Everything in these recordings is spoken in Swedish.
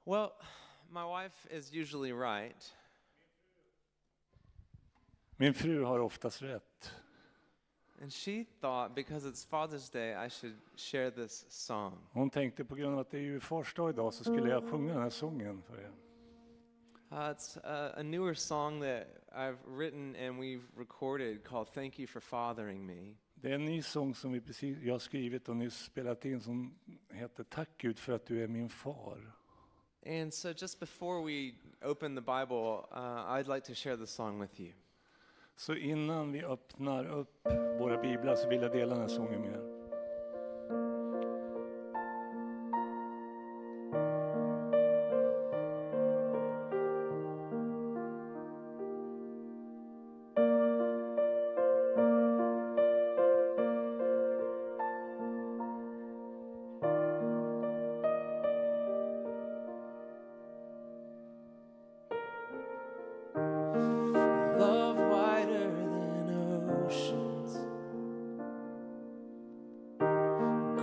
Well, my wife is usually right. Min fru har oftast rätt. And she thought because it's Father's Day I should share this song. Hon tänkte på grund av att det är ju fars dag idag så skulle jag sjunga den här sången för er. It's a newer song that I've written and we've recorded called Thank You for Fathering Me. Det är en ny sång som jag har skrivit och nyss spelat in som heter Tack Gud för att du är min far. And so just before we open the Bible, I'd like to share the song with you. Så innan vi öppnar upp våra biblar så vill jag dela den här sången med er.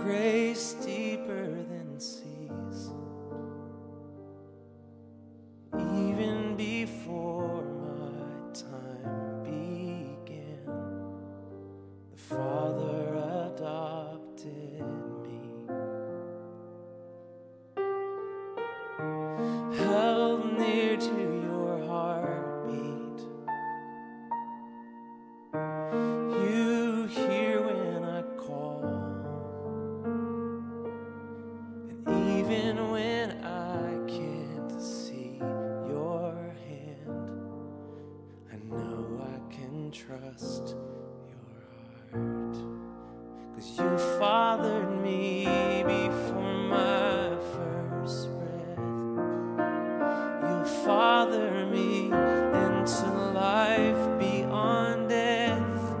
Grace deeper than seas, even before my time began, the Father adopted me, held near to your heartbeat. You hear when I call. Even when I can't see your hand, I know I can trust your heart. 'Cause you fathered me before my first breath. You father me into life beyond death.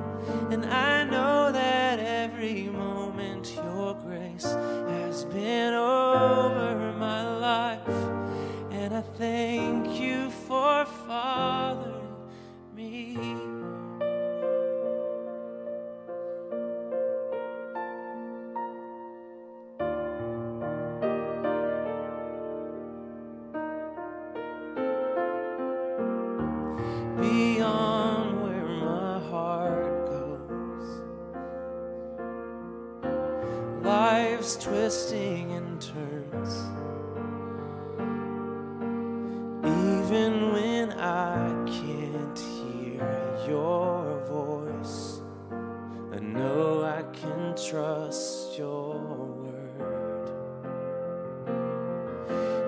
And I know that every moment your grace has been over my life, and I thank you for fathering me. Beyond where my heart goes, life's twisting and turns. Even when I can't hear your voice, I know I can trust your word.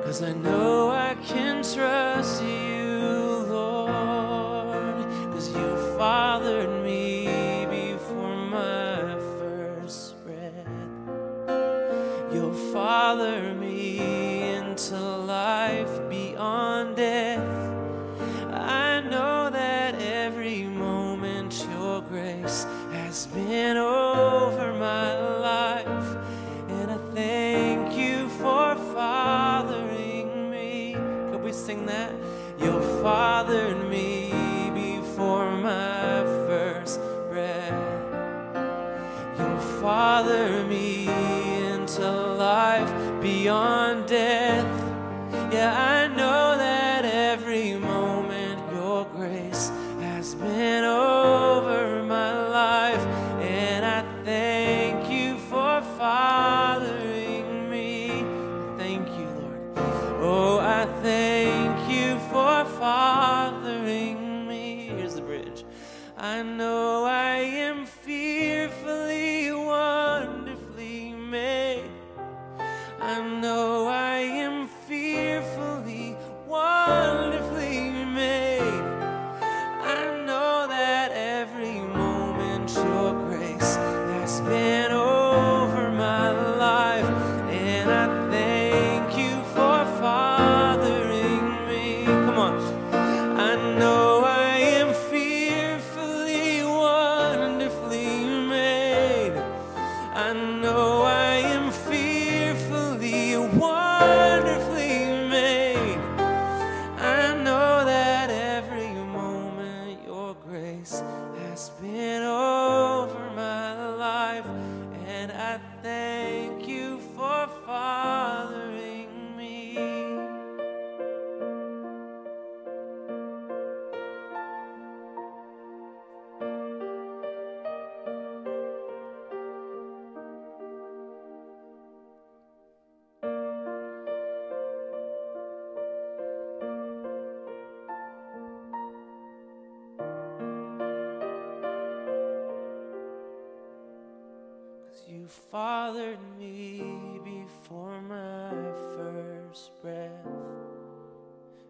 'Cause I know I can trust you, Lord. 'Cause you fathered me before my first breath. You'll father me into life beyond death. I know that every moment your grace has been over my life, and I thank you for fathering me. Could we sing that? You fathered me before my first breath. You father me into life beyond death. Yeah, I know that every moment your grace has been over my life, and I thank you for fathering me. Thank you, Lord. Oh, I thank you for fathering me. Here's the bridge. I know I am fearfully, wonderfully made. I know I am fearfully, wonderfully made. I know that every moment your grace has been over my life, and I thank you for fathering me. Come on. I know I am fearfully, wonderfully fathered me before my first breath,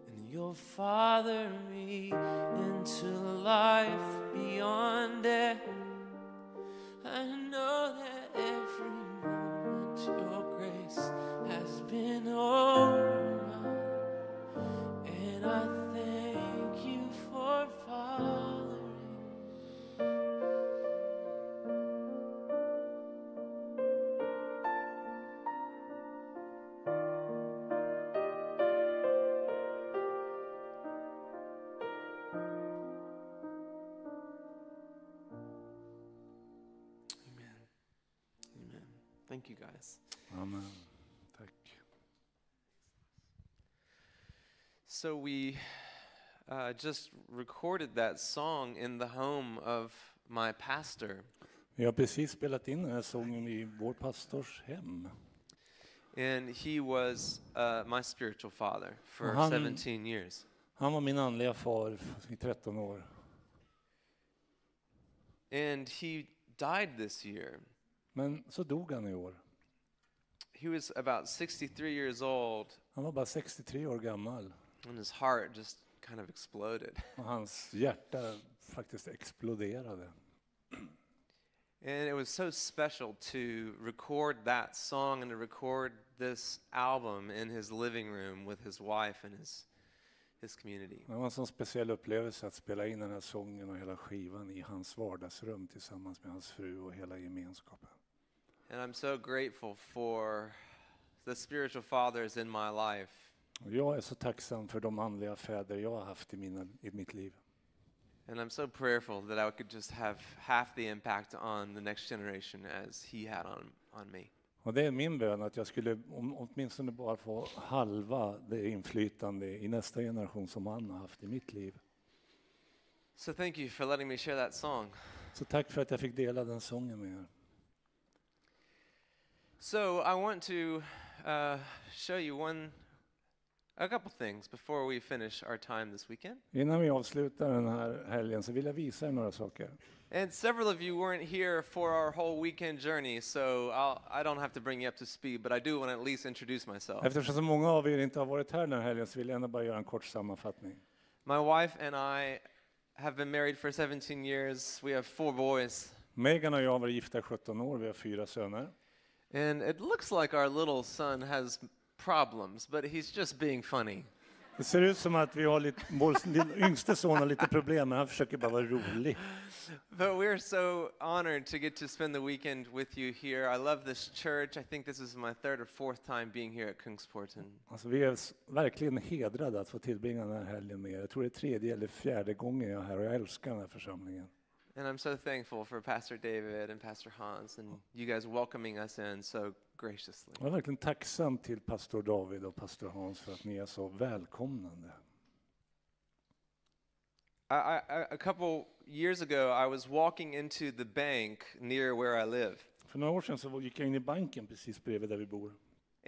and you'll father me into life beyond death. I know that every moment your grace has been over mine, and I thank you for fathering. Thank you guys. Amen. Tack. So we just recorded that song in the home of my pastor. Vi har precis spelat in den här sången i vår pastors hem. And he was my spiritual father for Han- 17 years. Han var min andliga far i 13 år. And he died this year. Men så dog han i år. He was about 63 years old, Han var bara 63 år gammal. and his heart just kind of exploded. Och hans hjärta faktiskt exploderade. And it was so special to record that song and to record this album in his living room with his wife and his community. Det var en sån speciell upplevelse att spela in den här sången och hela skivan i hans vardagsrum tillsammans med hans fru och hela gemenskapen. And I'm so grateful for the spiritual fathers in my life. Och jag är så tacksam för de andliga fäder jag har haft i mitt liv. And I'm so prayerful that I could just have half the impact on the next generation as he had on me. Och det är min bön att jag skulle åtminstone bara få halva det inflytande i nästa generation som han har haft i mitt liv. So thank you for letting me share that song. Så tack för att jag fick dela den sången med er. So I want to show you a couple things before we finish our time this weekend. Innan vi avslutar den här helgen så vill jag visa er några saker. And several of you weren't here for our whole weekend journey, so I don't have to bring you up to speed, but I do want to at least introduce myself. Eftersom så många av er inte har varit här den här helgen så vill jag ändå bara göra en kort sammanfattning. My wife and I have been married for 17 years. We have 4 boys. Megan och jag har varit gifta i 17 år, vi har 4 söner. And it looks like our little son has problems, but he's just being funny. Det ser ut som att vi har vår yngste son har lite problem, men han försöker bara vara rolig. But we're so honored to get to spend the weekend with you here. I love this church. I think this is my 3rd or 4th time being here at Kungsporten. Alltså vi är verkligen hedrade att få tillbringa den här helgen med er. Jag tror det är 3:e eller 4:e gången jag är här och jag älskar den här församlingen. And I'm so thankful for Pastor David and Pastor Hans and you guys welcoming us in so graciously. Jag är verkligen tacksam till pastor David och pastor Hans för att ni är så välkomnande. A couple years ago I was walking into the bank near where I live. För några år sedan så gick jag in i banken precis bredvid där vi bor.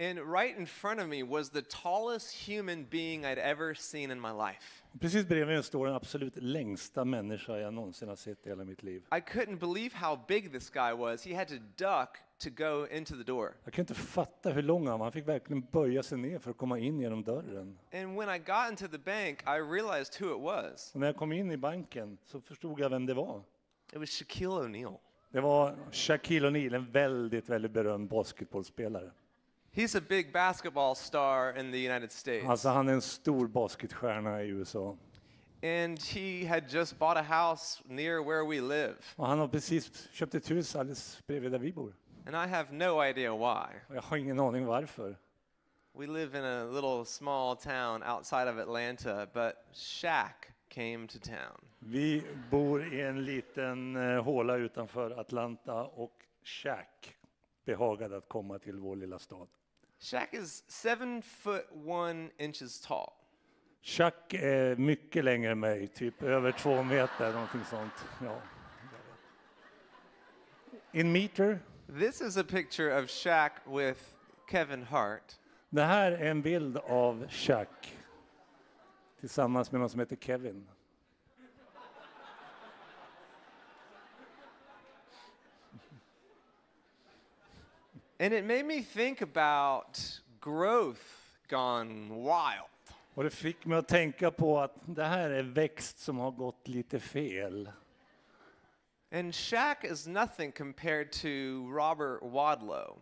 And right in front of me was the tallest human being I'd ever seen in my life. Precis bredvid mig står den absolut längsta människa jag någonsin har sett i hela mitt liv. I couldn't believe how big this guy was. He had to duck to go into the door. Jag kan inte fatta hur lång han var. Han fick verkligen böja sig ner för att komma in genom dörren. And when I got into the bank, I realized who it was. Och när jag kom in i banken så förstod jag vem det var. It was Shaquille O'Neal. Det var Shaquille O'Neal, en väldigt, väldigt berömd basketbollspelare. He's a big basketball star in the United States. Alltså han är en stor basketstjärna i USA. And he had just bought a house near where we live. Och han har precis köpt ett hus alldeles bredvid där vi bor. And I have no idea why. Och jag har ingen aning varför. We live in a little small town outside of Atlanta, but Shaq came to town. Vi bor i en liten håla utanför Atlanta och Shaq behagade att komma till vår lilla stad. Shaq is 7'1" tall. Shaq är mycket längre än mig, typ över 2 meter, någonting sånt. Ja. In meter. This is a picture of Shaq with Kevin Hart. Det här är en bild av Shaq tillsammans med någon som heter Kevin. And it made me think about growth gone wild. Och det fick mig att tänka på att det här är växt som har gått lite fel. And Shaq is nothing compared to Robert Wadlow.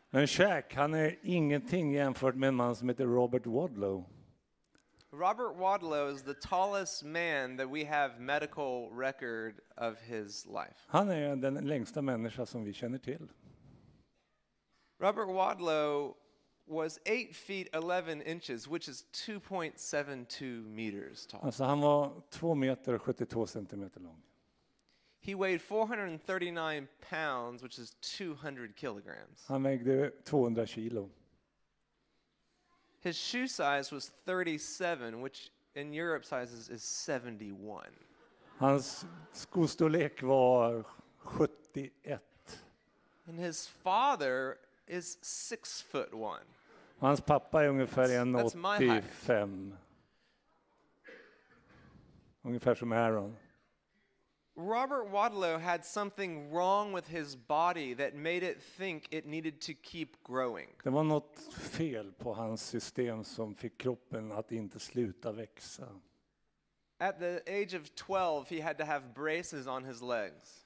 Men Shaq, han är ingenting jämfört med en man som heter Robert Wadlow. Robert Wadlow is the tallest man that we have medical record of his life. Han är den längsta människa som vi känner till. Robert Wadlow was 8 feet 11 inches, which is 2.72 meters tall. Alltså han var 2 meter och 72 centimeter lång. He weighed 439 pounds, which is 200 kilograms. Han vägde 200 kilo. His shoe size was 37, which in Europe sizes is 71. Hans skostorlek var 71. And his father is 6'1". Hans pappa är ungefär That's my height. 1,85. Ungefär som Aaron. Robert Wadlow had something wrong with his body that made it think it needed to keep growing. Det var något fel på hans system som fick kroppen att inte sluta växa. At the age of 12, he had to have braces on his legs.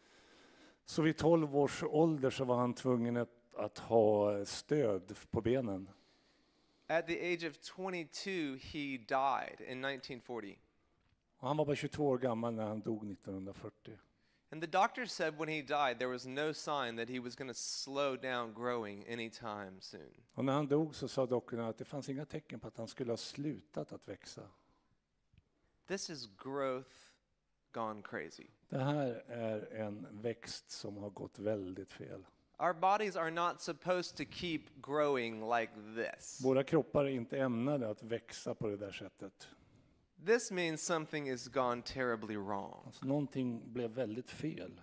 Så vid 12 års ålder så var han tvungen att ha stöd på benen. At the age of 22, he died in 1940. Och han var bara 22 år gammal när han dog 1940. And the doctor said when he died, there was no sign that he was going to slow down growing anytime soon. Och när han dog så sa doktorn att det fanns inga tecken på att han skulle ha slutat att växa. This is growth gone crazy. Det här är en växt som har gått väldigt fel. Our bodies are not supposed to keep growing like this. Våra kroppar är inte ämnade att växa på det där sättet. This means something is gone terribly wrong. Alltså, någonting blev väldigt fel.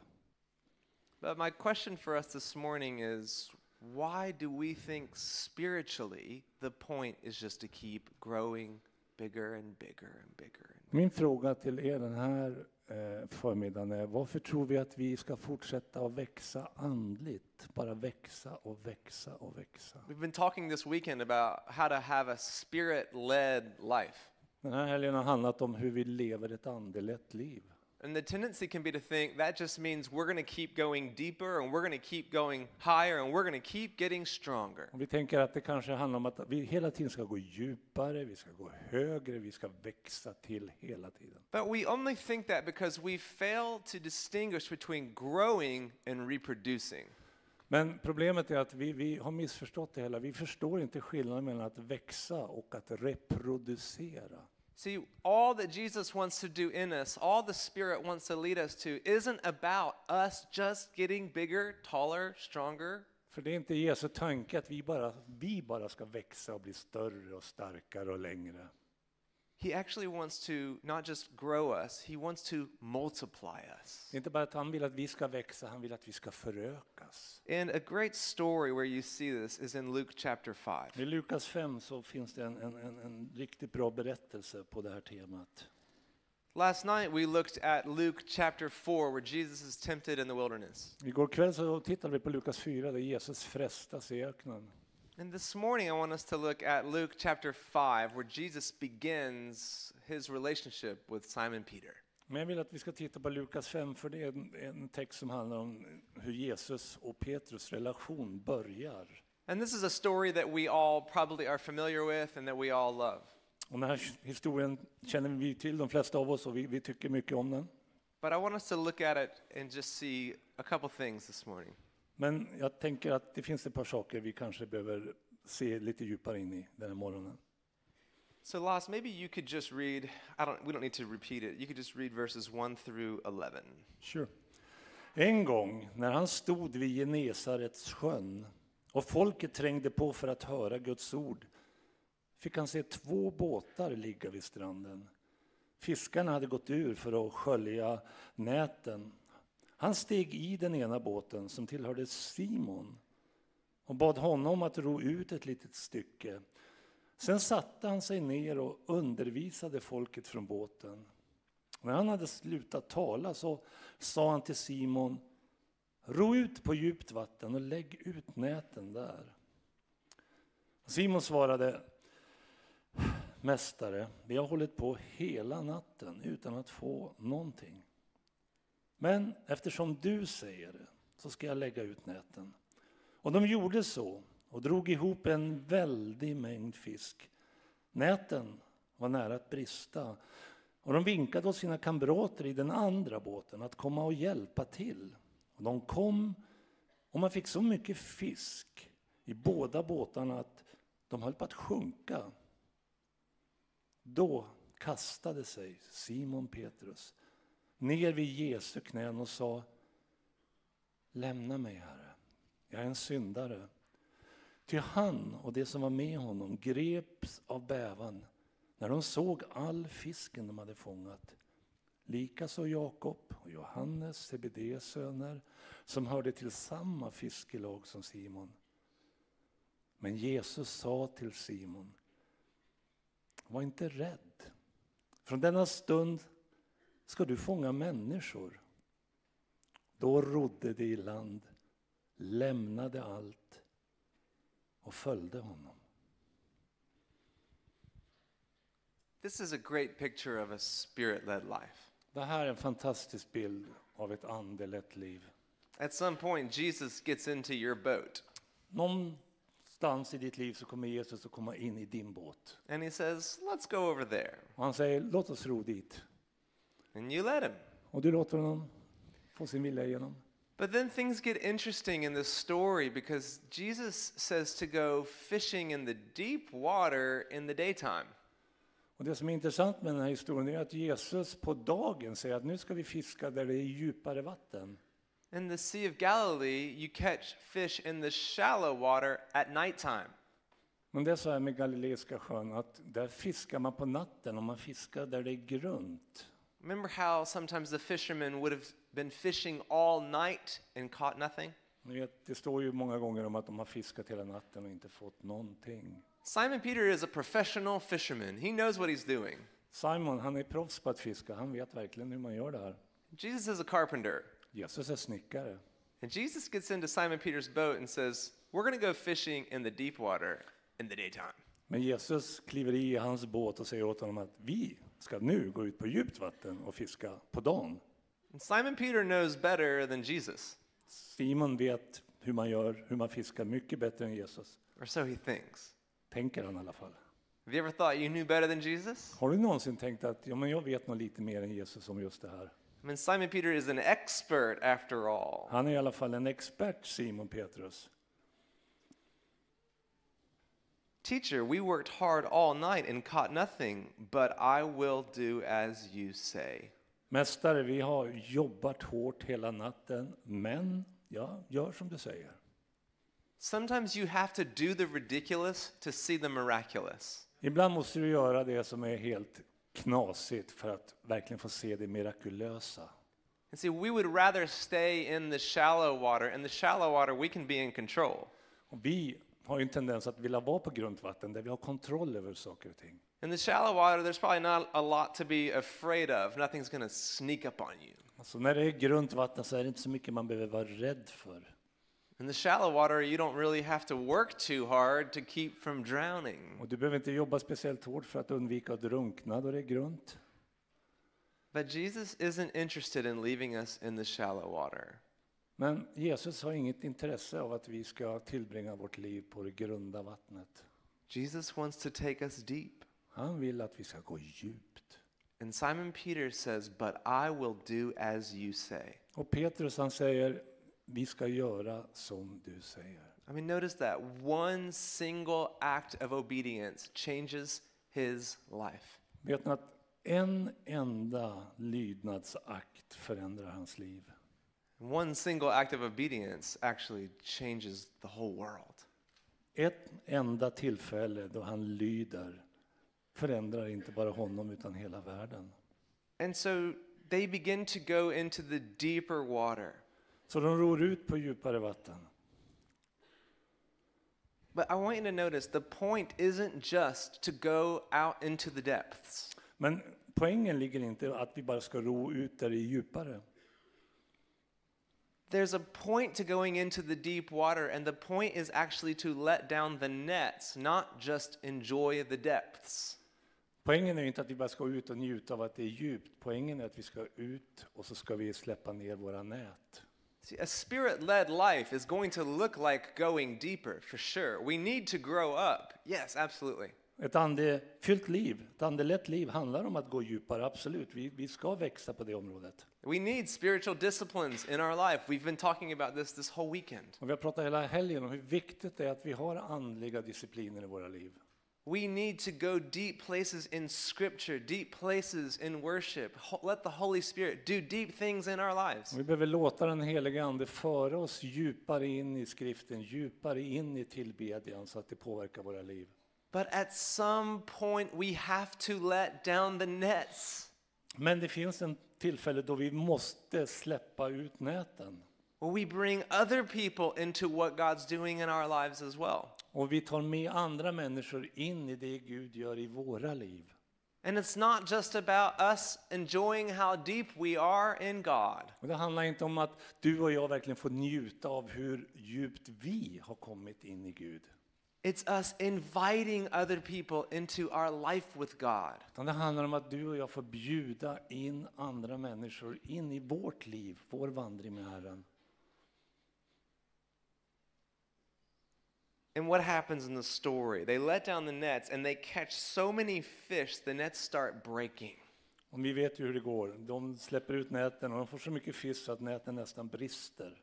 But my question for us this morning is, why do we think spiritually the point is just to keep growing bigger and bigger and bigger? Min fråga till er den här förmiddagen är, varför tror vi att vi ska fortsätta att växa andligt? Bara växa och växa och växa. We've been talking this weekend about how to have a spirit-led life. Den här helgen har handlat om hur vi lever ett andelett liv. And the tendency can be to think that just means we're going to keep going deeper and we're going to keep going higher and we're going to keep getting stronger. Och vi tänker att det kanske handlar om att vi hela tiden ska gå djupare, vi ska gå högre, vi ska växa till hela tiden. But we only think that because we fail to distinguish between growing and reproducing. Men problemet är att vi har missförstått det hela. Vi förstår inte skillnaden mellan att växa och att reproducera. See, all that Jesus wants to do in us, all the Spirit wants to lead us to, isn't about us just getting bigger, taller, stronger. För det är inte Jesu tanke att vi bara ska växa och bli större och starkare och längre. He actually wants to not just grow us, he wants to multiply us. Det är inte bara att han vill att vi ska växa, han vill att vi ska förökas. And a great story where you see this is in Luke chapter 5. I Lukas 5 så finns det en riktigt bra berättelse på det här temat. Last night we looked at Luke chapter 4 where Jesus is tempted in the wilderness. Igår kväll så tittade vi på Lukas 4 där Jesus frestas i öknen. And this morning I want us to look at Luke chapter 5 where Jesus begins his relationship with Simon Peter. Men jag vill att vi ska titta på Lukas 5 för det är en text som handlar om hur Jesus och Petrus relation börjar. And this is a story that we all probably are familiar with and that we all love. Och den här historien känner vi till, de flesta av oss, och vi tycker mycket om den. But I want us to look at it and just see a couple things this morning. Men jag tänker att det finns ett par saker vi kanske behöver se lite djupare in i den här morgonen. So Lars, maybe you could just read, we don't need to repeat it. You could just read verses 1 through 11. Sure. En gång när han stod vid Genesarets sjön och folket trängde på för att höra Guds ord fick han se 2 båtar ligga vid stranden. Fiskarna hade gått ur för att skölja näten. Han steg i den ena båten som tillhörde Simon och bad honom att ro ut ett litet stycke. Sen satte han sig ner och undervisade folket från båten. När han hade slutat tala så sa han till Simon: ro ut på djupt vatten och lägg ut näten där. Simon svarade, mästare, vi har hållit på hela natten utan att få någonting. Men eftersom du säger det så ska jag lägga ut näten. Och de gjorde så och drog ihop en väldig mängd fisk. Näten var nära att brista. Och de vinkade åt sina kamrater i den andra båten att komma och hjälpa till. Och de kom och man fick så mycket fisk i båda båtarna att de höll på att sjunka. Då kastade sig Simon Petrus ner vid Jesu knän och sa, lämna mig, Herre, jag är en syndare. Ty han och det som var med honom greps av bävan när de såg all fisken de hade fångat. Likaså Jakob och Johannes, Zebedeus söner, som hörde till samma fiskelag som Simon. Men Jesus sa till Simon, var inte rädd. Från denna stund ska du fånga människor. Då rodde de i land, lämnade allt och följde honom. This is a great picture of a spirit-led life. Det här är en fantastisk bild av ett andelett liv. At some point, Jesus gets into your boat. Någonstans i ditt liv så kommer Jesus att komma in i din båt. And he says, let's go over there. Och han säger, låt oss ro dit. And you let him. Och du låter honom få sin vilja igenom. But then things get interesting in this story because Jesus says to go fishing in the deep water in the daytime. Och det som är intressant med den här historien är att Jesus på dagen säger att nu ska vi fiska där det är djupare vatten. In the Sea of Galilee, you catch fish in the shallow water at nighttime. Men det är så här med Galileiska sjön att där fiskar man på natten och man fiskar där det är grunt. Remember how sometimes the fishermen would have been fishing all night and caught nothing? Ni vet, det står ju många gånger om att de har fiskat hela natten och inte fått någonting. Simon Peter is a professional fisherman. He knows what he's doing. Simon, han är proffs på att fiska. Han vet verkligen hur man gör det här. Jesus is a carpenter. Jesus är snickare. And Jesus gets into Simon Peter's boat and says, we're going to go fishing in the deep water in the daytime. Men Jesus kliver i hans båt och säger åt honom att vi ska nu gå ut på djupt vatten och fiska på dagen. And Simon Peter knows better than Jesus. Simon vet hur man gör, hur man fiskar mycket bättre än Jesus. Or so he thinks. Tänker han i alla fall. Have you ever thought you knew better than Jesus? Har du någonsin tänkt att men jag vet nog lite mer än Jesus om just det här? I mean, Simon Peter is an expert after all. Han är i alla fall en expert, Simon Petrus. Teacher, we worked hard all night and caught nothing, but I will do as you say. Mästare, vi har jobbat hårt hela natten, men jag gör som du säger. Sometimes you have to do the ridiculous to see the miraculous. Ibland måste du göra det som är helt knasigt för att verkligen få se det mirakulösa. And see, we would rather stay in the shallow water. In the shallow water, we can be in control. Och vi har ju en tendens att vilja vara på grundvatten där vi har kontroll över saker och ting. In the shallow water, there's probably not a lot to be afraid of. Nothing's going to sneak up on you. Alltså när det är grunt vatten så är det inte så mycket man behöver vara rädd för. In the shallow water, you don't really have to work too hard to keep from drowning. Och du behöver inte jobba speciellt hårt för att undvika att drunkna då det är grunt. But Jesus isn't interested in leaving us in the shallow water. Men Jesus har inget intresse av att vi ska tillbringa vårt liv på det grunda vattnet. Jesus wants to take us deep. Han vill att vi ska gå djupt. And Simon Peter says, but I will do as you say. Och Petrus han säger, vi ska göra som du säger. I mean, notice that one single act of obedience changes his life. Vet ni att en enda lydnadsakt förändrar hans liv? One single act of obedience actually changes the whole world. Ett enda tillfälle då han lyder förändrar inte bara honom utan hela världen. And so they begin to go into the deeper water. Så de ror ut på djupare vatten. But I want you to notice the point isn't just to go out into the depths. Men poängen ligger inte att vi bara ska ro ut där det är djupare. There's a point to going into the deep water, and the point is actually to let down the nets, not just enjoy the depths. Poängen är inte att vi bara ska ut och njuta av att det är djupt. Poängen är att vi ska ut och så ska vi släppa ner våra nät. See, a spirit-led life is going to look like going deeper, for sure. We need to grow up. Yes, absolutely. Ett andefyllt liv, ett andelett liv handlar om att gå djupare, absolut. Vi ska växa på det området. We need spiritual disciplines in our life. We've been talking about this whole weekend. Och vi har pratat hela helgen om hur viktigt det är att vi har andliga discipliner i våra liv. We need to go deep places in scripture, deep places in worship. Let the Holy Spirit do deep things in our lives. Vi behöver låta den helige ande föra oss djupare in i skriften, djupare in i tillbedjan så att det påverkar våra liv. But at some point we have to let down the nets. Men det finns en tillfälle då vi måste släppa ut näten. Well, we bring other people into what God's doing in our lives as well. Och vi tar med andra människor in i det Gud gör i våra liv. And it's not just about us enjoying how deep we are in God. Och det handlar inte om att du och jag verkligen får njuta av hur djupt vi har kommit in i Gud. It's us inviting other people into our life with God. Utan det handlar om att du och jag får bjuda in andra människor in i vårt liv, vår vandring med Herren. And what happens in the story? They let down the nets and they catch so many fish the nets start breaking. Och vi vet ju hur det går. De släpper ut näten och de får så mycket fisk så att näten nästan brister.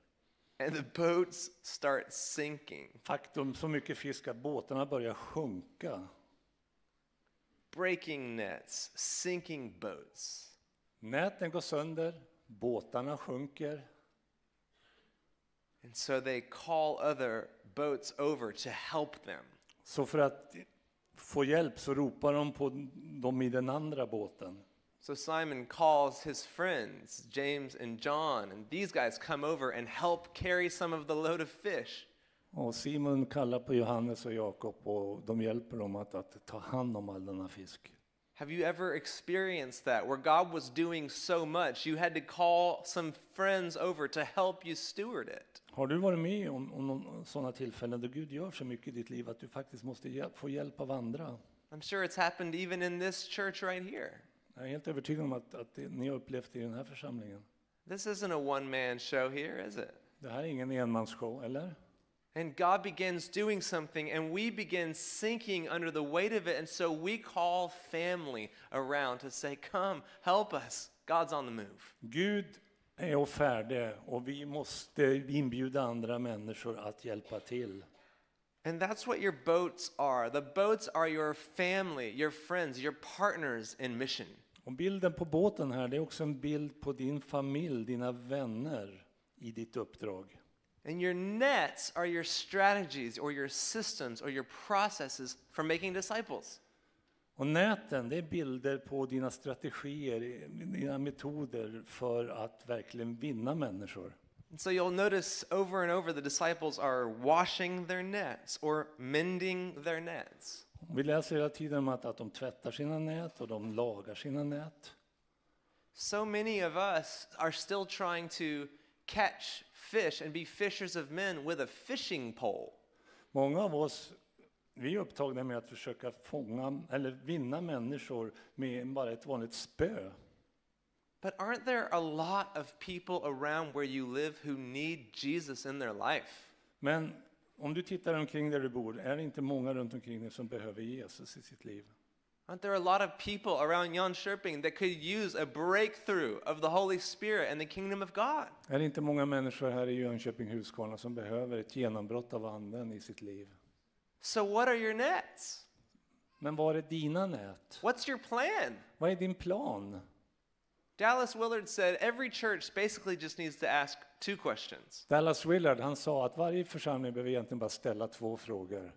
And the boats start sinking. Faktum, så mycket fisk att båtarna börjar sjunka. Breaking nets, sinking boats. Näten går sönder, båtarna sjunker. And so they call other boats over to help them. Så för att få hjälp så ropar de på dem i den andra båten. So Simon calls his friends, James and John, and these guys come over and help carry some of the load of fish. Och Simon kallar på Johannes och Jakob och de hjälper dem att ta hand om all denna fisk. Have you ever experienced that, where God was doing so much, you had to call some friends over to help you steward it? Har du varit med om sådana tillfällen då Gud gör så mycket i ditt liv att du faktiskt måste få hjälp av andra? I'm sure it's happened even in this church right here. Jag är helt övertygad om att ni har upplevt det i den här församlingen. This isn't a one-man show here, is it? Det här är ingen enmansshow, eller? And God begins doing something and we begin sinking under the weight of it, and so we call family around to say, come, help us. God's on the move. Gud är och färdig och vi måste inbjuda andra människor att hjälpa till. And that's what your boats are. The boats are your family, your friends, your partners in mission. Och bilden på båten här, det är också en bild på din familj, dina vänner i ditt uppdrag. And your nets are your strategies or your systems or your processes for making disciples. Och näten, det är bilder på dina strategier, dina metoder för att verkligen vinna människor. And so you'll notice over and over the disciples are washing their nets or mending their nets. Vi läser hela tiden om att de tvättar sina nät och de lagar sina nät. So many of us are still trying to catch fish and be fishers of men with a fishing pole. Många av oss, vi är upptagna med att försöka fånga eller vinna människor med bara ett vanligt spö. But aren't there a lot of people around where you live who need Jesus in their life? Men om du tittar omkring där du bor, är det inte många runt omkring dig som behöver Jesus i sitt liv? Aren't there a lot of people around Jönköping that could use a breakthrough of the Holy Spirit and the kingdom of God? Är det inte många människor här i Jönköping Huskvarna som behöver ett genombrott av anden i sitt liv? So what are your nets? Men vad är dina nät? What's your plan? Vad är din plan? Dallas Willard said every church basically just needs to ask two questions. Dallas Willard, han sa att varje församling behöver egentligen bara ställa två frågor.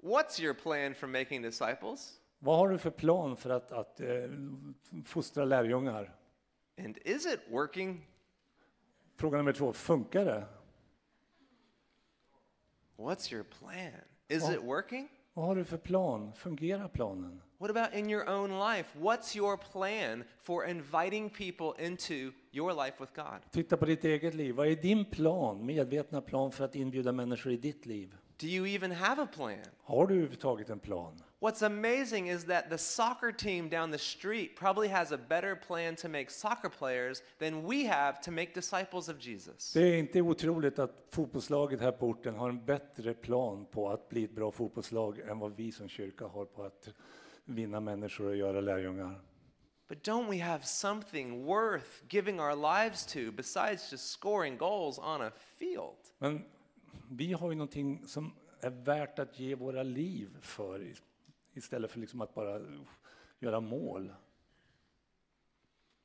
What's your plan for making disciples? Vad har du för plan för att fostra lärjungar? And is it working? Fråga nummer 2, funkar det? What's your plan? Is it working? Vad har du för plan? Fungerar planen? What about in your own life? What's your plan for inviting people into your life with God? Titta på ditt eget liv. Vad är din plan, medvetna plan för att inbjuda människor i ditt liv? Do you even have a plan? Har du överhuvudtaget en plan? What's amazing is that the soccer team down the street probably has a better plan to make soccer players than we have to make disciples of Jesus. Det är inte otroligt att fotbollslaget här på orten har en bättre plan på att bli ett bra fotbollslag än vad vi som kyrka har på att vinna människor och göra lärjungar. But don't we have something worth giving our lives to besides just scoring goals on a field? Men vi har ju någonting som är värt att ge våra liv för istället för liksom att bara göra mål.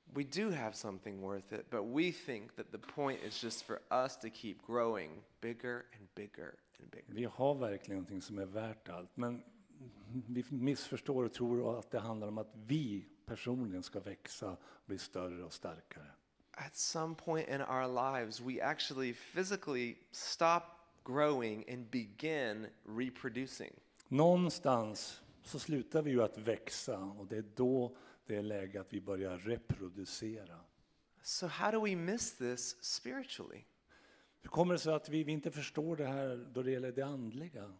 We do have something worth it, but we think that the point is just for us to keep growing bigger and bigger and bigger. Vi har verkligen någonting som är värt allt, men vi missförstår och tror att det handlar om att vi personligen ska växa och bli större och starkare. At some point in our lives, we actually physically stop growing and begin reproducing. Någonstans så slutar vi ju att växa och det är då det är läge att vi börjar reproducera. So how do we miss this spiritually? Hur kommer det sig att vi inte förstår det här då det gäller det andliga?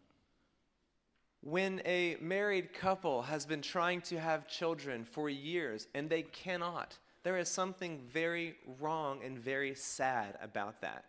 When a married couple has been trying to have children for years and they cannot, there is something very wrong and very sad about that.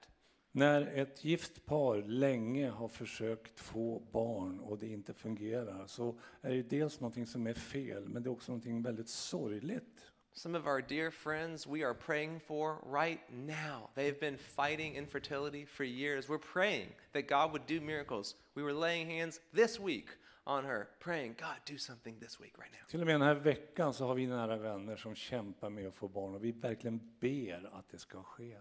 När ett gift par länge har försökt få barn och det inte fungerar så är det dels någonting som är fel, men det är också någonting väldigt sorgligt. Some of our dear friends we are praying for right now. They've been fighting infertility for years. We're praying that God would do miracles. We were laying hands this week on her, praying, God, do something this week right now. Till och med den här veckan så har vi nära vänner som kämpar med att få barn och vi verkligen ber att det ska ske.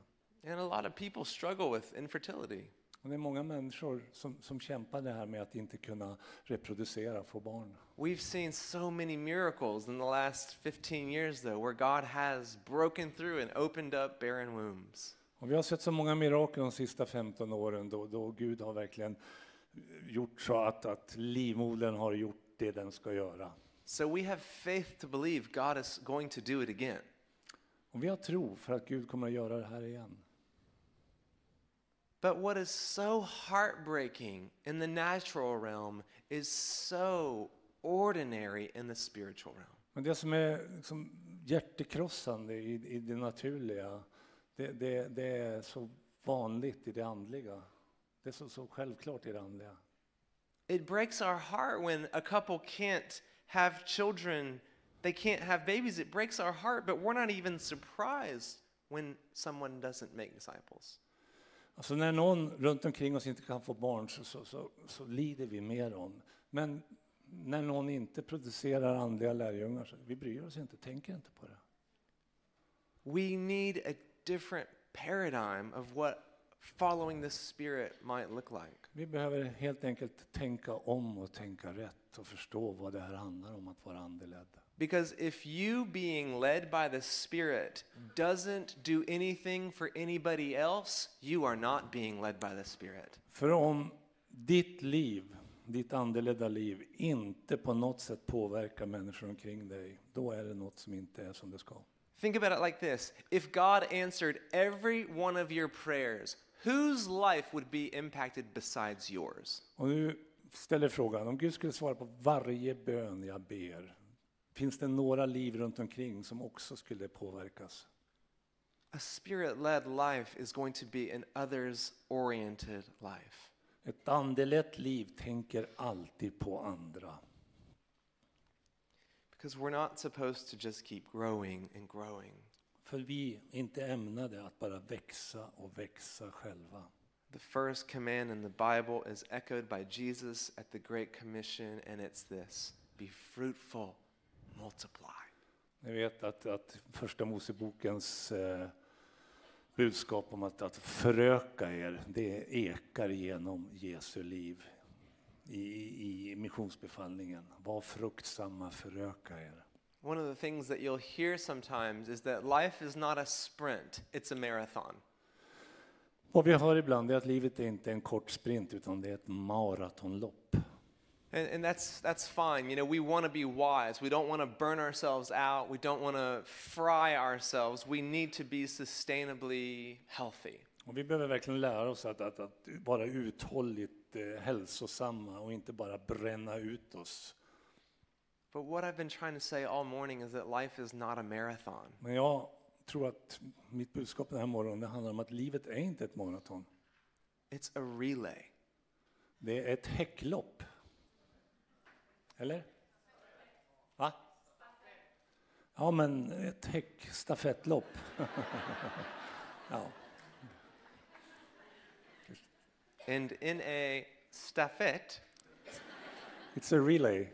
And a lot of people struggle with infertility. Och det är många människor som kämpar det här med att inte kunna reproducera, få barn. We've seen so many miracles in the last 15 years though, where God has broken through and opened up barren wombs. Och vi har sett så många mirakel de sista 15 åren då Gud har verkligen gjort så att livmodern har gjort det den ska göra. So we have faith to believe God is going to do it again. Och vi har tro för att Gud kommer att göra det här igen. But what is so heartbreaking in the natural realm is so ordinary in the spiritual realm. Men det som är liksom hjärtekrossande i det naturliga, det är så vanligt i det andliga. Det är så självklart i det andliga. It breaks our heart when a couple can't have children, they can't have babies. It breaks our heart, but we're not even surprised when someone doesn't make disciples. Alltså när någon runt omkring oss inte kan få barn så lider vi mer om. Men när någon inte producerar andliga lärjungar så vi bryr oss inte, tänker inte på det. We need a different paradigm of what following the Spirit might look like. Vi behöver helt enkelt tänka om och tänka rätt och förstå vad det här handlar om att vara andeledd. Because if you being led by the Spirit doesn't do anything for anybody else, you are not being led by the Spirit. För om ditt liv, ditt andeledda liv inte på något sätt påverkar människor omkring dig, då är det något som inte är som det ska. Think about it like this. If God answered every one of your prayers, whose life would be impacted besides yours? Och nu ställer frågan, om Gud skulle svara på varje bön jag ber, finns det några liv runt omkring som också skulle påverkas? A Spirit-led life is going to be an others-oriented life. Ett andelett liv tänker alltid på andra. Because we're not supposed to just keep growing and growing. För vi är inte ämnade att bara växa och växa själva. The first command in the Bible is echoed by Jesus at the Great Commission, and it's this: be fruitful, multiply. Ni vet att första Mosebokens budskap om att föröka er, det ekar genom Jesu liv i missionsbefallningen. Var fruktsamma, föröka er. One of the things that you'll hear sometimes is that life is not a sprint, it's a marathon. Vad vi hör ibland är att livet är inte en kort sprint utan det är ett maratonlopp. And that's fine. You know, we want to be wise. We don't want to burn ourselves out. We don't want to fry ourselves. We need to be sustainably healthy. Och vi behöver verkligen lära oss att vara uthålligt hälsosamma och inte bara bränna ut oss. But what I've been trying to say all morning is that life is not a marathon. Men jag tror att mitt budskap den här morgonen det handlar om att livet är inte ett maraton. It's a relay. Det är ett häcklopp. Eller? Va? Ja, men ett häckstafettlopp. Ja. And in a stafette, It's a relay.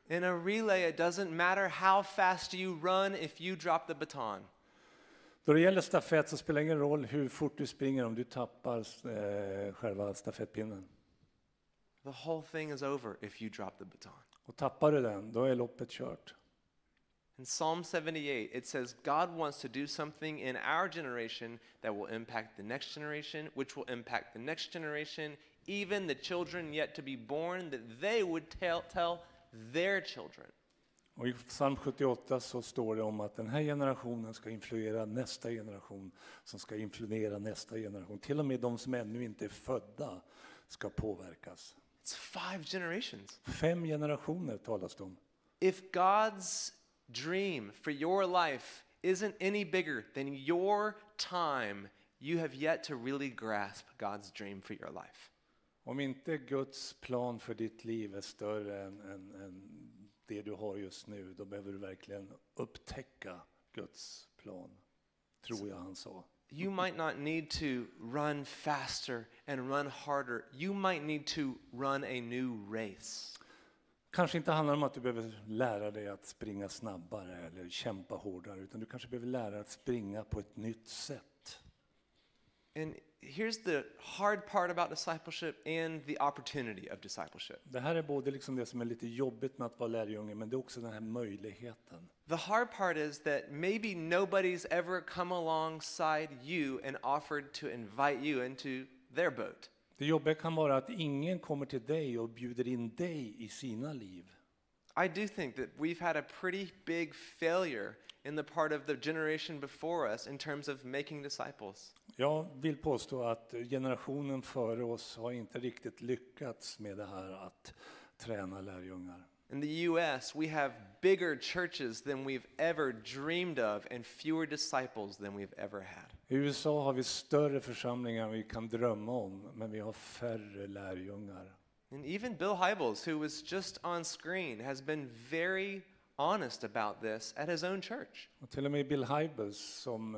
in a relay, it doesn't matter how fast you run if you drop the baton. Då det gäller stafett så spelar det ingen roll hur fort du springer om du tappar själva stafettpinnen. The whole thing is over if you drop the baton. Och tappar du den, då är loppet kört. In Psalm 78, it says God wants to do something in our generation that will impact the next generation, which will impact the next generation, even the children yet to be born, that they would tell their children. Och i Psalm 78 så står det om att den här generationen ska influera nästa generation som ska influera nästa generation. Till och med de som ännu inte är födda ska påverkas. It's 5 generations. 5 generationer talas det om. If God's dream for your life isn't any bigger than your time, you have yet to really grasp God's dream for your life. Om inte Guds plan för ditt liv är större än det du har just nu, då behöver du verkligen upptäcka Guds plan, tror jag han sa. You might not need to run faster and run harder. You might need to run a new race. Kanske inte handlar om att du behöver lära dig att springa snabbare eller kämpa hårdare, utan du kanske behöver lära dig att springa på ett nytt sätt. And here's the hard part about discipleship and the opportunity of discipleship. Det här är både liksom det som är lite jobbigt med att vara lärjunge, men det är också den här möjligheten. The hard part is that maybe nobody's ever come alongside you and offered to invite you into their boat. Det jobbiga kan vara att ingen kommer till dig och bjuder in dig i sina liv. I do think that we've had a pretty big failure in the part of the generation before us in terms of making disciples. Jag vill påstå att generationen före oss har inte riktigt lyckats med det här att träna lärjungar. In the US, we have bigger churches than we've ever dreamed of and fewer disciples than we've ever had. I USA har vi större församlingar än vi kan drömma om, men vi har färre lärjungar. And even Bill Hybels, who was just on screen, has been very honest about this at his own church. Och till och med Bill Hybels, som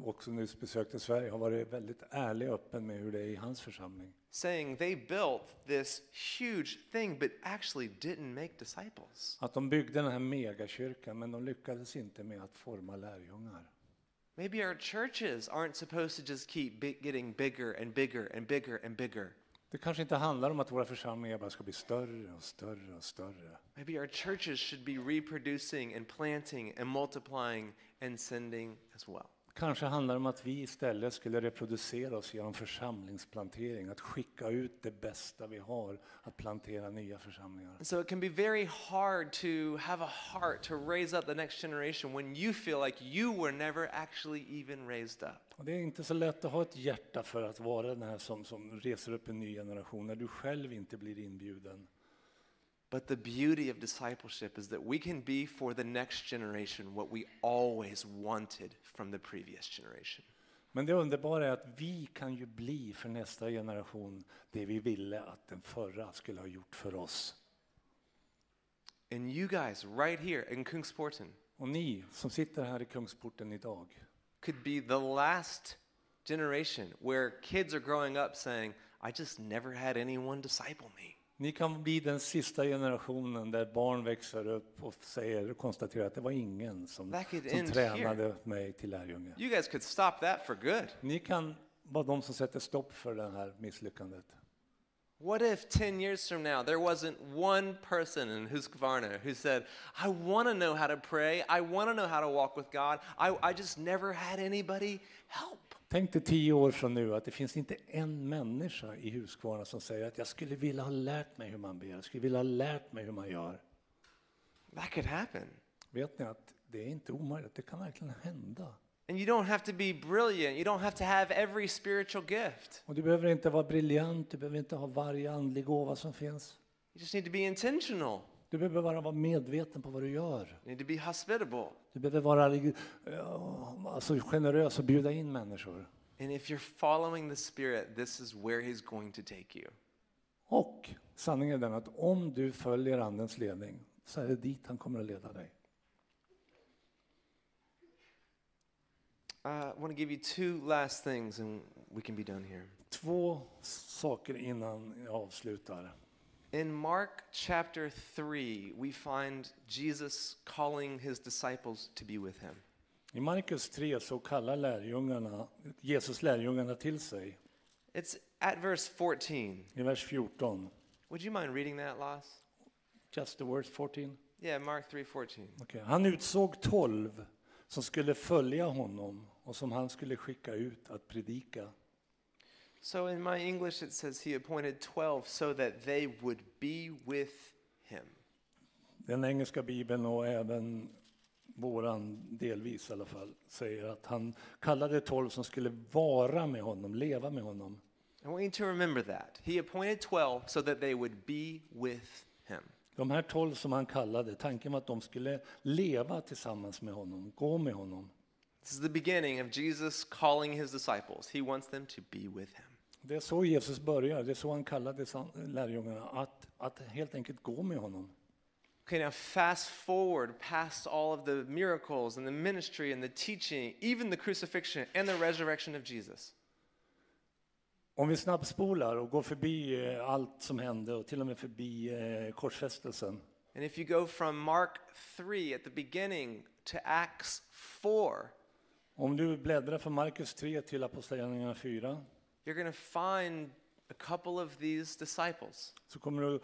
också nyss besökte Sverige, har varit väldigt ärlig och öppen med hur det är i hans församling. Saying they built this huge thing but actually didn't make disciples. Att de byggde den här megakyrkan, men de lyckades inte med att forma lärjungar. Maybe our churches aren't supposed to just keep getting bigger and bigger and bigger and bigger. Det kanske inte handlar om att våra församlingar bara ska bli större och större och större. Maybe our churches should be reproducing and planting and multiplying and sending as well. Kanske handlar det om att vi istället skulle reproducera oss genom församlingsplantering, att skicka ut det bästa vi har, att plantera nya församlingar. And so it can be very hard to have a heart to raise up the next generation when you feel like you were never actually even raised up. Och det är inte så lätt att ha ett hjärta för att vara den här som reser upp en ny generation när du själv inte blir inbjuden. But the beauty of discipleship is that we can be for the next generation what we always wanted from the previous generation. Men det underbara är att vi kan ju bli för nästa generation det vi ville att den förra skulle ha gjort för oss. And you guys right here in Kungsporten Och ni som sitter här i Kungsporten idag could be the last generation where kids are growing up saying, I just never had anyone disciple me. Ni kan bli den sista generationen där barn växer upp och säger och konstaterar att det var ingen som tränade mig till lärjunge. You guys could stop that for good. Ni kan vara de som sätter stopp för det här misslyckandet. What if 10 years from now there wasn't one person in Husqvarna who said, I want to know how to pray, I want to know how to walk with God, I just never had anybody help. Tänk dig 10 år från nu att det finns inte en människa i Huskvarna som säger att jag skulle vilja ha lärt mig hur man ber. Jag skulle vilja ha lärt mig hur man gör. That could happen. Vet ni att det är inte omöjligt, det kan verkligen hända. And you don't have to be brilliant. You don't have to have every spiritual gift. Och du behöver inte vara briljant, du behöver inte ha varje andlig gåva som finns. You just need to be intentional. Du behöver bara vara medveten på vad du gör. You need to be hospitable. Du behöver vara alltså, generös och bjuda in människor. And if you're following the Spirit, this is where He's going to take you. Och sanningen är den att om du följer Andens ledning så är det dit han kommer att leda dig. I want to give you 2 last things and we can be done here. 2 saker innan jag avslutar. In Mark chapter 3, we find Jesus calling his disciples to be with him. I Markus 3 så kallar Jesus lärjungarna till sig. It's at verse 14. I vers 14. Would you mind reading that, Lars? Just the verse 14. Yeah, Mark 3:14. Okay. Han utsåg 12 som skulle följa honom och som han skulle skicka ut att predika. So in my English it says he appointed 12 so that they would be with him. Den engelska bibeln och även våran delvis i alla fall säger att han kallade 12 som skulle vara med honom, leva med honom. I want you to remember that. He appointed 12 so that they would be with him. De här 12 som han kallade, tanken var att de skulle leva tillsammans med honom, gå med honom. This is the beginning of Jesus calling his disciples. He wants them to be with him. Det är så Jesus börjar, det är så han kallade lärjungarna att helt enkelt gå med honom. Okay, now fast forward past all of the miracles and the ministry and the teaching, even the crucifixion and the resurrection of Jesus. Om vi snabbspolar och går förbi allt som hände och till och med förbi korsfästelsen. And if you go from Mark 3 at the beginning to Acts 4, om du bläddrar från Markus 3 till Apostlagärningarna 4, you're going to find a couple of these disciples. Så kommer du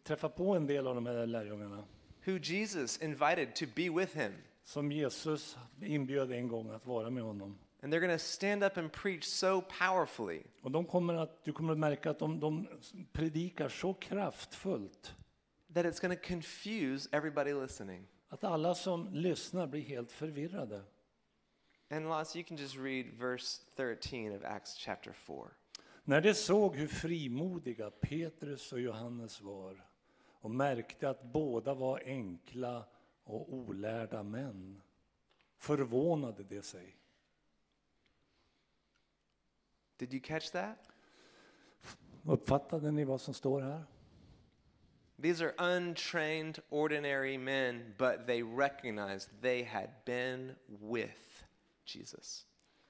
träffa på en del av de här lärjungarna. Who Jesus invited to be with him. Som Jesus inbjöd en gång att vara med honom. And they're going to stand up and preach so powerfully. Och du kommer att märka att de predikar så kraftfullt. That it's going to confuse everybody listening. Att alla som lyssnar blir helt förvirrade. And Lars, you can just read verse 13 of Acts chapter 4. När de såg hur frimodiga Petrus och Johannes var och märkte att båda var enkla och olärda män, förvånade de sig. Did you catch that? Uppfattade ni vad som står här? These are untrained, ordinary men, but they recognized they had been with Jesus.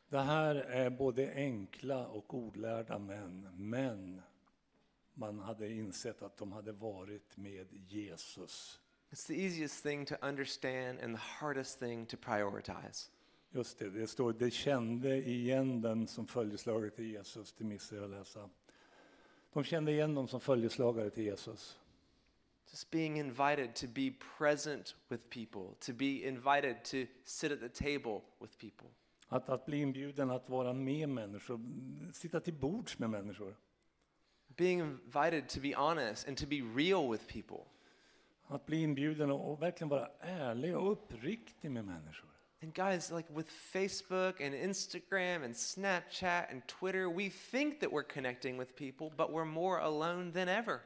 Det här är både enkla och olärda män, men man hade insett att de hade varit med Jesus. It's the easiest thing to understand and the hardest thing to prioritize. Just det står, det kände igen den som följeslagare till Jesus, det missar jag att läsa. De kände igen dem som följeslagare till Jesus. Just being invited to be present with people, to be invited to sit at the table with people. Att bli inbjuden att vara med människor, sitta till bords med människor. Being invited to be honest and to be real with people. Att bli inbjuden och verkligen vara ärlig och uppriktig med människor. And guys, like with Facebook and Instagram and Snapchat and Twitter, we think that we're connecting with people, but we're more alone than ever.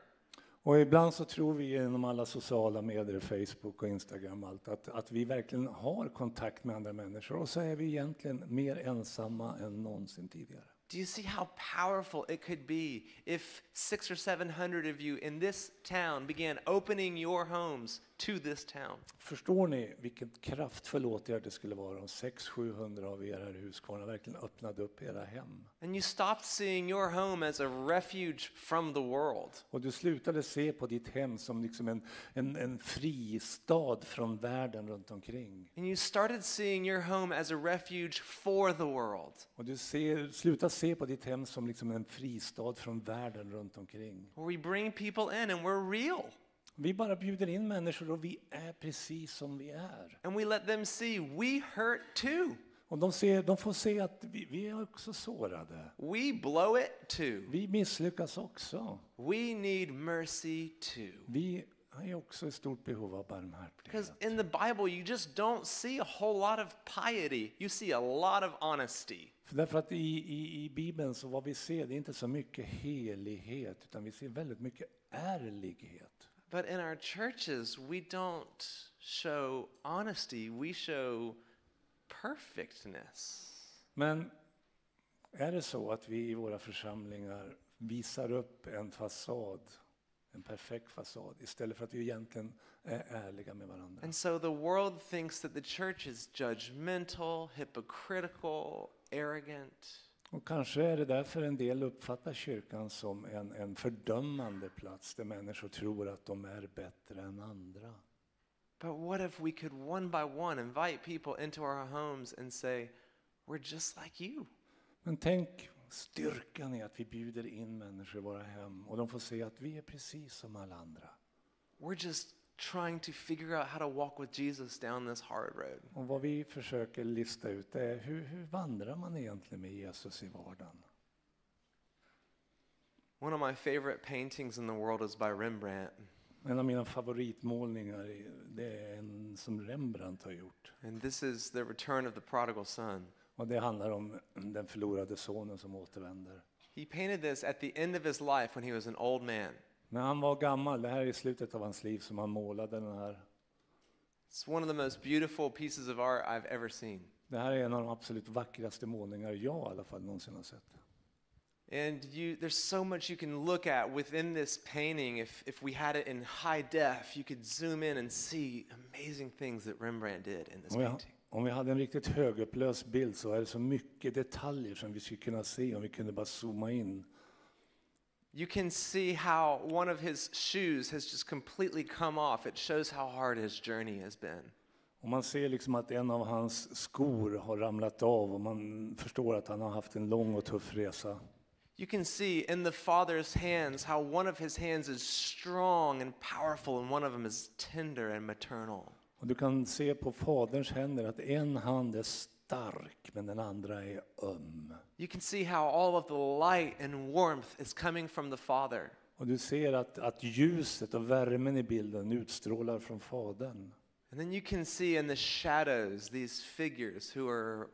Och ibland så tror vi genom alla sociala medier, Facebook och Instagram, att vi verkligen har kontakt med andra människor. Och så är vi egentligen mer ensamma än någonsin tidigare. Do you see how powerful it could be if 600 or 700 of you in this town began opening your homes to this town? Förstår ni vilken kraftfull åtgärd det skulle vara om 600-700 av er här i Huskvarna verkligen öppnade upp era hem? And you stopped seeing your home as a refuge from the world. Och du slutade se på ditt hem som liksom en fristad från världen runt omkring. And you started seeing your home as a refuge for the world. Och du slutar se på ditt hem som liksom en fristad från världen runt omkring. Where we bring people in and we're real. Vi bara bjuder in människor och vi är precis som vi är. And we let them see we hurt too. Och de får se att vi är också sårade. We blow it too. Vi misslyckas också. We need mercy too. Vi är också i stort behov av barmhärtighet. Because in the Bible you just don't see a whole lot of piety. You see a lot of honesty. För därför att i Bibeln så vad vi ser, det är inte så mycket helighet, utan vi ser väldigt mycket ärlighet. But in our churches we don't show honesty. We show perfectness. Men är det så att vi i våra församlingar visar upp en fasad, en perfekt fasad, istället för att vi egentligen är ärliga med varandra? And so the world thinks that the church is judgmental, hypocritical, arrogant. Och kanske är det därför en del uppfattar kyrkan som en fördömande plats där människor tror att de är bättre än andra. But what if we could one by one invite people into our homes and say, we're just like you? Men tänk styrkan i att vi bjuder in människor i våra hem och de får se att vi är precis som alla andra. We're just trying to figure out how to walk with Jesus down this hard road. Och vad vi försöker lista ut är hur vandrar man egentligen med Jesus i vardagen? One of my favorite paintings in the world is by Rembrandt. En av mina favoritmålningar det är en som Rembrandt har gjort. And this is the return of the prodigal son. Och det handlar om den förlorade sonen som återvänder. He painted this at the end of his life when he was an old man. När han var gammal, det här är i slutet av hans liv som han målade den här. It's one of the most beautiful pieces of art I've ever seen. Det här är en av de absolut vackraste målningar jag i alla fall någonsin har sett. And there's so much you can look at within this painting. If we had it in high def, you could zoom in and see amazing things that Rembrandt did in this painting. Om vi hade en riktigt högupplöst bild så är det så mycket detaljer som vi skulle kunna se om vi kunde bara zooma in. You can see how one of his shoes has just completely come off. It shows how hard his journey has been. Och man ser liksom att en av hans skor har ramlat av och man förstår att han har haft en lång och tuff resa. You can see in the Father's hands how one of his hands is strong and powerful and one of them is tender and maternal. Och du kan se på Faderns händer att en hand är stark men den andra är öm. You can see how all of the light and warmth is coming from the Father. Och du ser att ljuset och värmen i bilden utstrålar från Fadern. And then you can see in the shadows these figures who are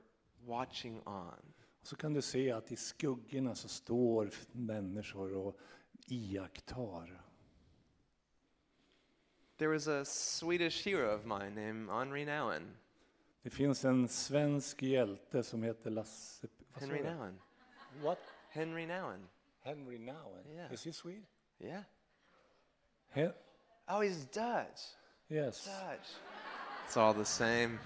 watching on. Så kan du se att i skuggorna så står människor och iakttar. There was a Swedish hero of mine named Henry Nouwen. Det finns en svensk hjälte som heter Lasse... Henry Nouwen. What? Henry Nouwen. Henry Nouwen? Yeah. Is he Swede? Yeah. He- Oh, he's Dutch. yes. Dutch. It's all the same.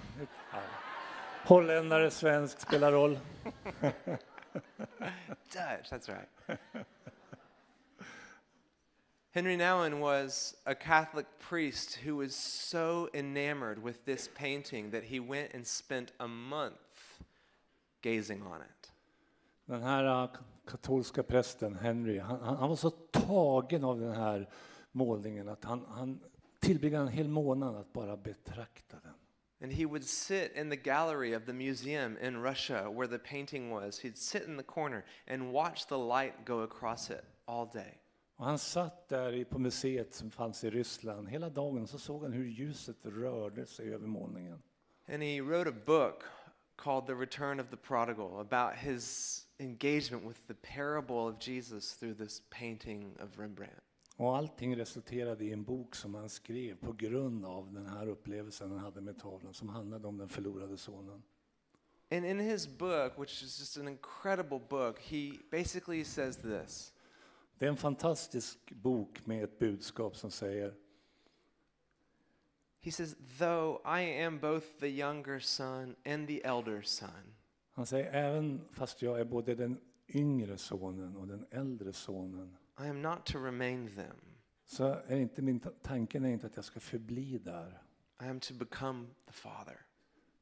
Holländare, svensk, spelar roll. Dutch, that's right. Henry Nouwen was a Catholic priest who was so enamored with this painting that he went and spent a month gazing on it. Den här katolska prästen Henry, han var så tagen av den här målningen att han tillbringade en hel månad att bara betrakta den. And he would sit in the gallery of the museum in Russia where the painting was. He'd sit in the corner and watch the light go across it all day. Och han satt där på museet som fanns i Ryssland hela dagen, så såg han hur ljuset rörde sig över målningen. And he wrote a book called The Return of the Prodigal about his engagement with the parable of Jesus through this painting of Rembrandt. Och allting resulterade i en bok som han skrev på grund av den här upplevelsen han hade med tavlan som handlade om den förlorade sonen. And in his book, which is just an incredible book, he basically says this. Det är en fantastisk bok med ett budskap som säger: He says, though I am both the younger son and the elder son. Han säger, även fast jag är både den yngre sonen och den äldre sonen, I am not to remain them. så är inte tanken är inte att jag ska förbli där. I am to become the father.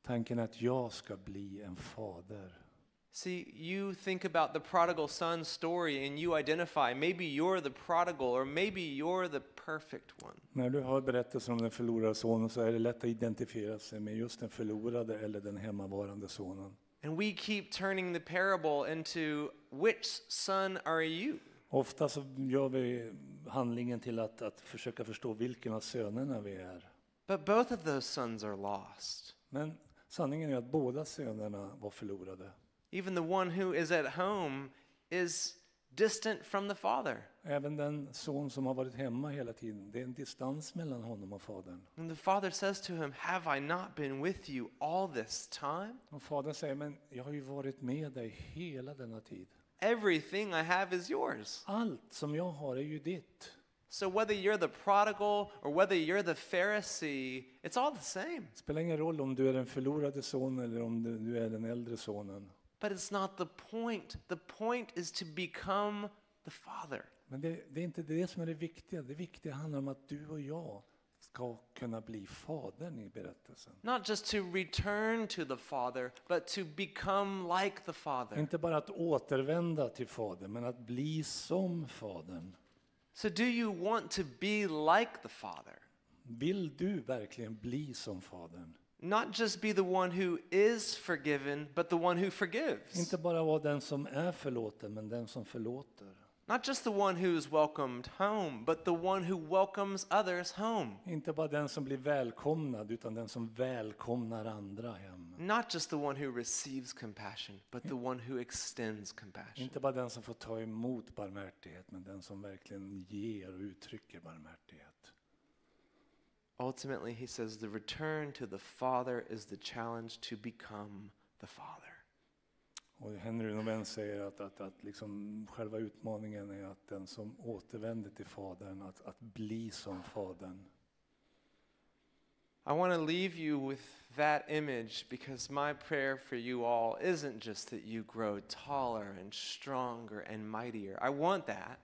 Tanken är att jag ska bli en fader. See, you think about the prodigal son story and you identify, maybe you're the prodigal or maybe you're the perfect one. När du hör berättelsen om den förlorade sonen så är det lätt att identifiera sig med just den förlorade eller den hemmavarande sonen. And we keep turning the parable into, which son are you? Ofta så gör vi handlingen till att försöka förstå vilken av sönerna vi är. But both of those sons are lost. Men sanningen är att båda sönerna var förlorade. Even the one who is at home is distant from the father. Även den son som har varit hemma hela tiden, det är en distans mellan honom och fadern. And the father says to him, have I not been with you all this time? Och fadern säger, men jag har ju varit med dig hela denna tid. Everything I have is yours. Allt som jag har är ju ditt. So whether you're the prodigal or whether you're the Pharisee, it's all the same. Det spelar ingen roll om du är den förlorade sonen eller om du är den äldre sonen. But it's not the point. The point is to become the father. Men det är inte det som är det viktiga. Det viktiga handlar om att du och jag ska kunna bli fadern i berättelsen. Not just to return to the father, but to become like the father. Inte bara att återvända till fadern, men att bli som fadern. So do you want to be like the father? Vill du verkligen bli som fadern? Not just be the one who is forgiven, but the one who forgives. Inte bara vara den som är förlåten, men den som förlåter. Not just the one who is welcomed home, but the one who welcomes others home. Inte bara den som blir välkomnad, utan den som välkomnar andra hem. Not just the one who receives compassion, but the one who extends compassion. Inte bara den som får ta emot barmhärtighet, men den som verkligen ger och uttrycker barmhärtighet. Ultimately, he says the return to the Father is the challenge to become the Father. Och Henry Noven säger att liksom själva utmaningen är att den som återvänder till Fadern, att bli som Fadern. I want to leave you with that image because my prayer for you all isn't just that you grow taller and stronger and mightier. I want that.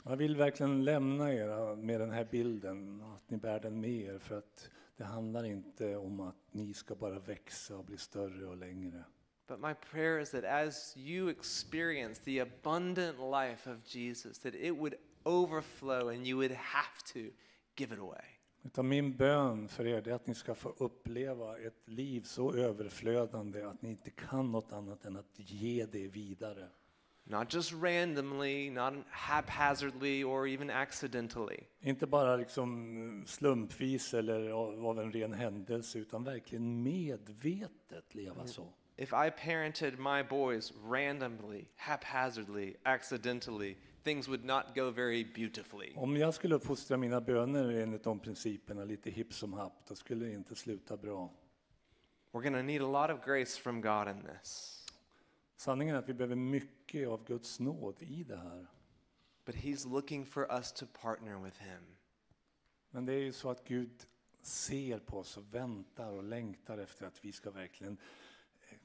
Jag vill verkligen lämna er med den här bilden, att ni bär den med er, för att det handlar inte om att ni ska bara växa och bli större och längre. But my prayer is that as you experience the abundant life of Jesus, that it would overflow and you would have to give it away. Utan min bön för er är att ni ska få uppleva ett liv så överflödande att ni inte kan något annat än att ge det vidare. Not just randomly, not haphazardly or even accidentally. Inte bara liksom slumpvis eller av en ren händelse, utan verkligen medvetet leva så. If I parented my boys randomly, haphazardly, accidentally, things would not go very beautifully. Om jag skulle uppfostra mina böner enligt de principerna lite hipp som happ, då skulle det inte sluta bra. We're going to need a lot of grace from God in this. Sanningen är att vi behöver mycket av Guds nåd i det här. But he's looking for us to partner with him. Men det är ju så att Gud ser på oss och väntar och längtar efter att vi ska verkligen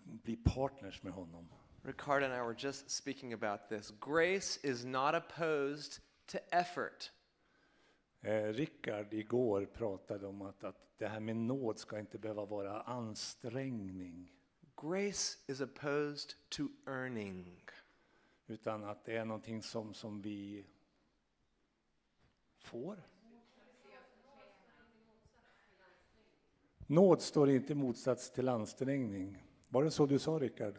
bli partners med honom. Ricard and I were just speaking about this. Grace is not opposed to effort. Rickard igår pratade om att det här med nåd ska inte behöva vara ansträngning. Grace is opposed to earning. Utan att det är någonting som vi får. Nåd står inte i motsats till ansträngning. Var det så du sa, Rickard?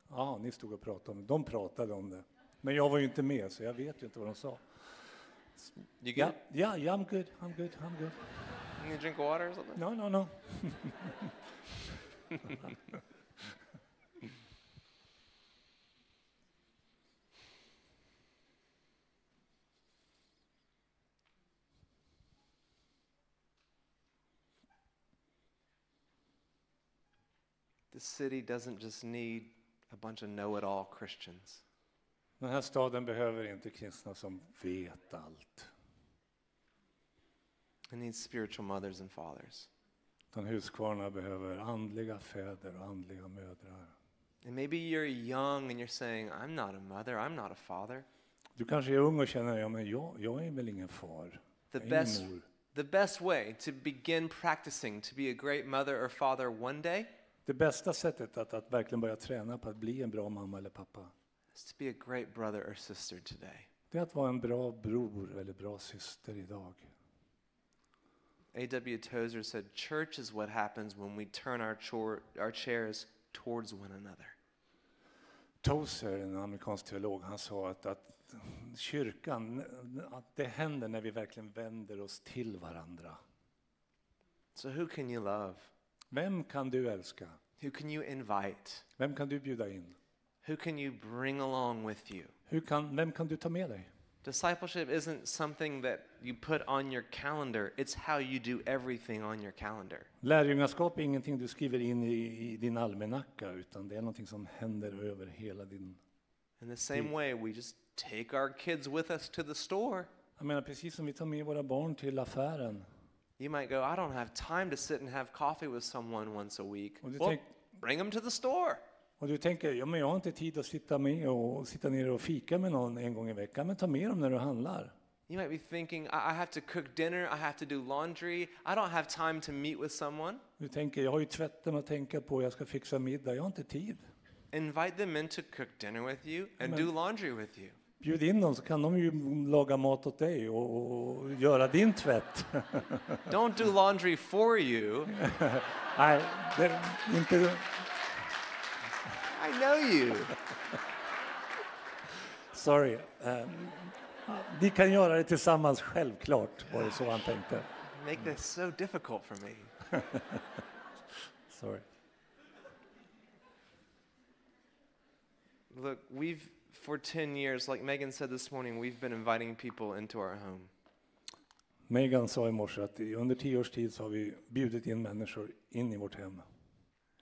Ja, ni stod och pratade om det. De pratade om det. Men jag var ju inte med, så jag vet ju inte vad de sa. You good? Yeah, I'm good. I'm good. You need to drink water or something? No. The city doesn't just need a bunch of know-it-all Christians. Den här staden behöver inte kristna som vet allt. It needs spiritual mothers and fathers. Den Huskvarna behöver andliga fäder och andliga mödrar. And maybe you're young and you're saying, I'm not a mother, I'm not a father. Du kanske är ung och känner, men jag är väl ingen far. The best way to begin practicing to be a great mother or father one day. Det bästa sättet att verkligen börja träna på att bli en bra mamma eller pappa, is to be a great brother or sister today. det är att vara en bra bror eller bra syster idag. A.W. Tozer said, church is what happens when we turn our chairs towards one another. Tozer, en amerikansk teolog, han sa att kyrkan, att det händer när vi verkligen vänder oss till varandra. So who can you love? Vem kan du älska? Who can you invite? Vem kan du bjuda in? Who can you bring along with you? Vem kan du ta med dig? Discipleship isn't something that you put on your calendar. It's how you do everything on your calendar. Lärjungaskap är ingenting du skriver in i din almanacka, utan det är någonting som händer över hela din... In the same way, we just take our kids with us to the store. Jag menar, precis som vi tar med våra barn till affären. You might go, I don't have time to sit and have coffee with someone once a week. Och Well, bring them to the store. Och du tänker, ja, men jag har inte tid att sitta ner och fika med någon en gång i veckan, men ta med dem när du handlar. You might be thinking, I have to cook dinner, I have to do laundry, I don't have time to meet with someone. Du tänker, jag har ju tvätten att tänka på, jag ska fixa middag, jag har inte tid. Invite them in to cook dinner with you and do laundry with you. Bjud in dem så kan de ju laga mat åt dig och göra din tvätt. Don't do laundry for you. Nej, det är inte... I know you. Sorry. Vi kan göra det tillsammans, självklart, var det så han tänkte. Make this so difficult for me. Sorry. Look, for 10 years, like Megan said this morning, we've been inviting people into our home. Megan sa i morse att under 10 års tid så har vi bjudit in människor in i vårt hem.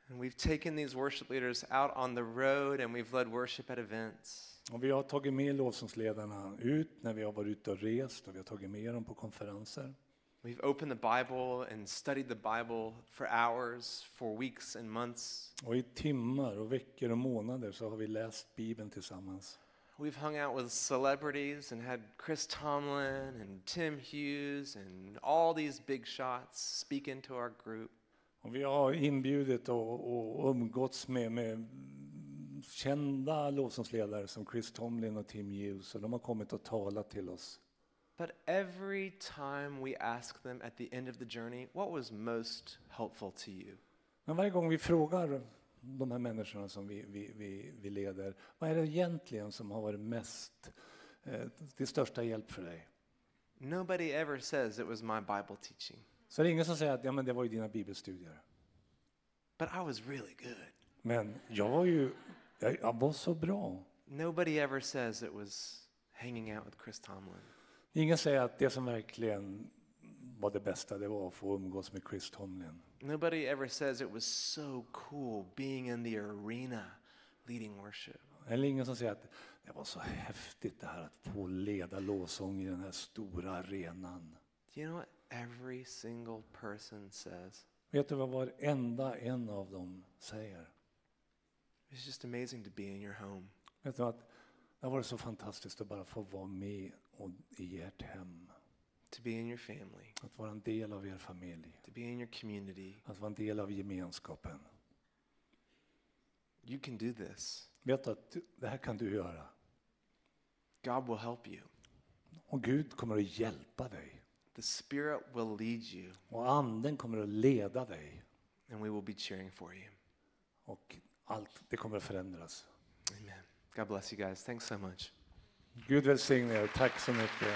And we've taken these worship leaders out on the road and we've led worship at events. Och vi har tagit med lovsångsledarna ut när vi har varit ute och rest, och vi har tagit med dem på konferenser. We've opened the Bible and studied the Bible for hours, for weeks and months. Och i timmar och veckor och månader så har vi läst Bibeln tillsammans. We've hung out with celebrities and had Chris Tomlin and Tim Hughes and all these big shots speak into our group. Och vi har inbjudit och umgåtts med kända lovsångsledare som Chris Tomlin och Tim Hughes, och de har kommit och talat till oss. But every time we ask them at the end of the journey, what was most helpful to you? Men varje gång vi frågar de här människorna som vi leder, vad är det egentligen som har varit mest till största hjälp för dig? Nobody ever says it was my Bible teaching. Så det är ingen som säger att ja, men det var ju dina bibelstudier. But I was really good. Men jag var så bra. Nobody ever says it was hanging out with Chris Tomlin. Ingen säger att det som verkligen var det bästa, det var att få umgås med Chris Tomlin. Nobody ever says it was so cool being in the arena leading worship. Eller ingen som säger att det var så häftigt det här att få leda lovsång i den här stora arenan. Do you know what every single person says? Vet du vad varenda en av dem säger? It's just amazing to be in your home. Vet du att det var så fantastiskt att bara få vara med i ert hem. To be in your family. Att vara en del av er familj. To be in your community. Att vara en del av gemenskapen. You can do this. Vet du att det här kan du göra. God will help you. Och Gud kommer att hjälpa dig. The Spirit will lead you. Och anden kommer att leda dig. And we will be cheering for you. Och allt det kommer att förändras. Amen. God bless you guys. Thanks so much. Gud välsigne er. Tack så mycket.